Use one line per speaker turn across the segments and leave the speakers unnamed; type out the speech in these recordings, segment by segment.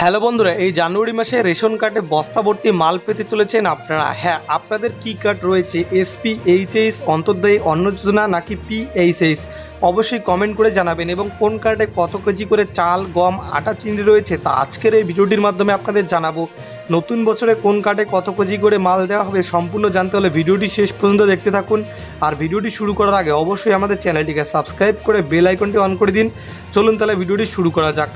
Hello বন্ধুরা, এই জানুয়ারি মাসে রেশন কার্ডে বস্তা ভর্তি মাল পেতে চলেছেন আপনারা। হ্যাঁ, আপনাদের কি কার্ড রয়েছে? এসপি, এইচএস, অন্তর্দায়ী অন্ন যোজনা নাকি পিএইচএস? অবশ্যই কমেন্ট করে জানাবেন। এবং কোন কার্ডে কত কেজি করে চাল, গম, আটা, চিনি রয়েছে তা আজকের এই ভিডিওটির মাধ্যমে আপনাদের জানাবো। নতুন বছরে কোন কার্ডে কত কেজি করে মাল দেওয়া হবে সম্পূর্ণ জানতে হলে ভিডিওটি শেষ পর্যন্ত দেখতে থাকুন। আর ভিডিওটি শুরু করার আগে অবশ্যই আমাদের চ্যানেলটিকে সাবস্ক্রাইব করে বেল আইকনটি অন করে দিন। চলুন তাহলে ভিডিওটি শুরু করা যাক।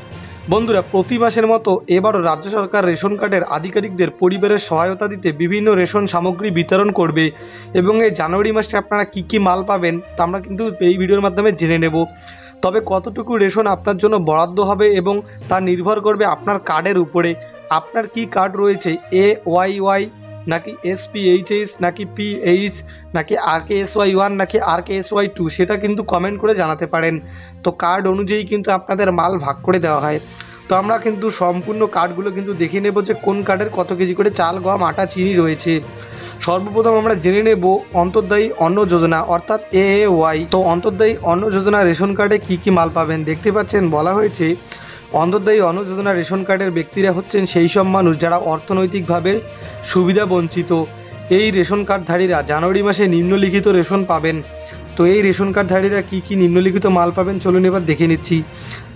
বন্ধুরা, প্রতি মাসের মতো এবারও রাজ্য সরকার রেশন কার্ডের আধিকারিকদের পরিবারের সহায়তা দিতে বিভিন্ন রেশন সামগ্রী বিতরণ করবে। এবং এই জানুয়ারি মাসে আপনারা কি কি মাল পাবেন তা আমরা কিন্তু এই ভিডিওর মাধ্যমে জেনে নেব। তবে কতটুকু রেশন আপনার জন্য বরাদ্দ হবে এবং তা নির্ভর করবে আপনার কার্ডের উপরে। আপনার কি কার্ড রয়েছে? AYY নাকি SPHS নাকি PH নাকি RKSY1 নাকি RKSY2, সেটা কিন্তু কমেন্ট করে জানাতে পারেন। তো কার্ড অনুযায়ী কিন্তু আপনাদের মাল ভাগ করে দেওয়া হয়। তো আমরা কিন্তু সম্পূর্ণ কার্ডগুলো কিন্তু দেখে নেব যে কোন কার্ডের কত কেজি করে চাল, গম, আটা, চিনি রয়েছে। সর্বপ্রথম আমরা জেনে নেব অন্তর্দায়ী অন্ন যোজনা অর্থাৎ AAY। তো অন্তর্দায়ী অন্ন যোজনা রেশন কার্ডে কি কি মাল পাবেন দেখতে পাচ্ছেন। বলা হয়েছে অন্তর্দায়ী অন্ন যোজনা রেশন কার্ডের ব্যক্তিরা হচ্ছেন সেই সব মানুষ যারা অর্থনৈতিকভাবে সুবিধা বঞ্চিত। এই রেশন কার্ডধারীরা জানুয়ারি মাসে নিম্নলিখিত রেশন পাবেন। তো এই রেশন কার্ডধারীরা কি কি নিম্নলিখিত মাল পাবেন চলুন এবার দেখে নিচ্ছি।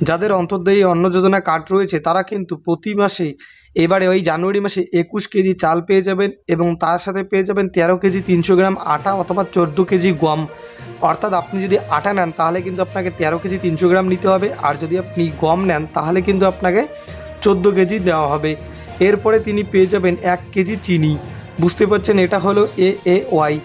যাদের অন্তর্দায়ী অন্ন যোজনা কার্ড রয়েছে তারা কিন্তু প্রতি মাসে এবারে ওই জানুয়ারি মাসে 21 কেজি চাল পেয়ে যাবেন এবং তার সাথে পেয়ে যাবেন 13 কেজি 300 গ্রাম আটা অথবা 14 কেজি গম। অর্থাৎ আপনি যদি আটা নেন তাহলে কিন্তু আপনাকে 13 কেজি 300 গ্রাম নিতে হবে, আর যদি আপনি গম নেন তাহলে কিন্তু আপনাকে 14 কেজি দেওয়া হবে। এরপরে তিনি পেয়ে যাবেন 1 কেজি চিনি। বুঝতে পারছেন, এটা হলো AAY।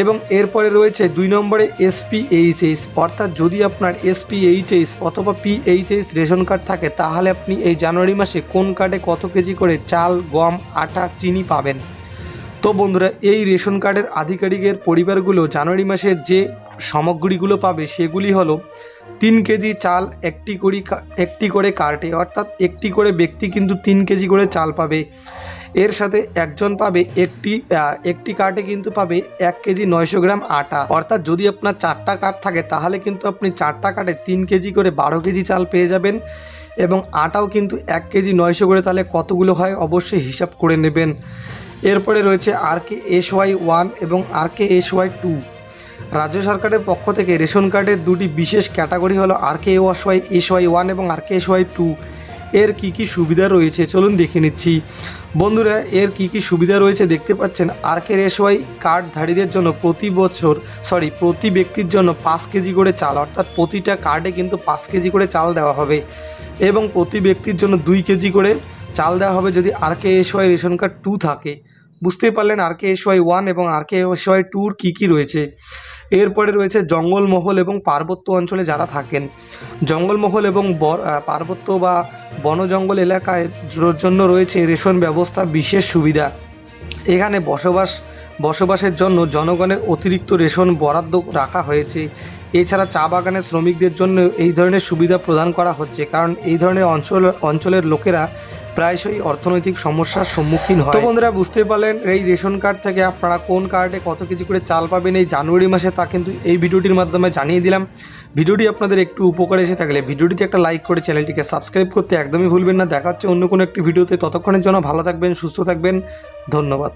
এবং এরপরে রয়েছে 2 নম্বরে SPHS, অর্থাৎ যদি আপনার SPHS অথবা PHS রেশন কার্ড থাকে তাহলে আপনি এই জানুয়ারি মাসে কোন কার্ডে কত কেজি করে চাল, গম, আটা, চিনি পাবেন। তো বন্ধুরা, এই রেশন কার্ডের আধিকারিকের পরিবারগুলো জানুয়ারি মাসে যে সামগ্রীগুলো পাবে সেগুলি হলো 3 কেজি চাল একটি করে কার্টে, অর্থাৎ একটি করে ব্যক্তি কিন্তু 3 কেজি করে চাল পাবে। এর সাথে একজন পাবে একটি কার্টে কিন্তু পাবে 1 কেজি 900 গ্রাম আটা। অর্থাৎ যদি আপনার 4টা কার্ড থাকে তাহলে কিন্তু আপনি 4টা কার্ডে 3 কেজি করে 12 কেজি চাল পেয়ে যাবেন। এবং আটাও কিন্তু 1 কেজি 900 করে, তাহলে কতগুলো হয় অবশ্যই হিসাব করে নেবেন। এরপরে রয়েছে RKSY1 এবং RKSY2। রাজ্য সরকারের পক্ষ থেকে রেশন কার্ডের দুটি বিশেষ ক্যাটাগরি হলো RKSY1 এবং RKSY2। এর কি কি সুবিধা রয়েছে চলুন দেখে নিচ্ছি। বন্ধুরা, এর কি কি সুবিধা রয়েছে দেখতে পাচ্ছেন। RKSY কার্ডধারীদের জন্য প্রতি ব্যক্তির জন্য 5 কেজি করে চাল, অর্থাৎ প্রতিটা কার্ডে কিন্তু 5 কেজি করে চাল দেওয়া হবে। এবং প্রতি ব্যক্তির জন্য 2 কেজি করে চাল দেওয়া হবে যদি RKSY রেশন কার্ড 2 থাকে। বুঝতেই পারলেন RKSY1 এবং RKSY2 কি কি রয়েছে। এরপরে রয়েছে জঙ্গলমহল এবং পার্বত্য অঞ্চলে যারা থাকেন। জঙ্গলমহল এবং পার্বত্য বা বন জঙ্গল এলাকায় জন্য রয়েছে রেশন ব্যবস্থা বিশেষ সুবিধা। এখানে বসবাসের জন্য জনগণের অতিরিক্ত রেশন বরাদ্দ রাখা হয়েছে। এছাড়া চা বাগানের শ্রমিকদের জন্য এই ধরনের সুবিধা প্রদান করা হচ্ছে, কারণ এই ধরনের অঞ্চলের লোকেরা প্রায়শই অর্থনৈতিক সমস্যার সম্মুখীন হয়। তো বন্ধুরা, বুঝতে পারলেন এই রেশন কার্ড থেকে আপনারা কোন কার্ডে কত কেজি করে চাল পাবেন এই জানুয়ারি মাসে, তা কিন্তু এই ভিডিওটির মাধ্যমে জানিয়ে দিলাম। ভিডিওটি আপনাদের একটু উপকারে এসে থাকলে ভিডিওটিতে একটা লাইক করে চ্যানেলটিকে সাবস্ক্রাইব করতে একদমই ভুলবেন না। দেখা হচ্ছে অন্য কোনো একটি ভিডিওতে। ততক্ষণের জন্য ভালো থাকবেন, সুস্থ থাকবেন। ধন্যবাদ।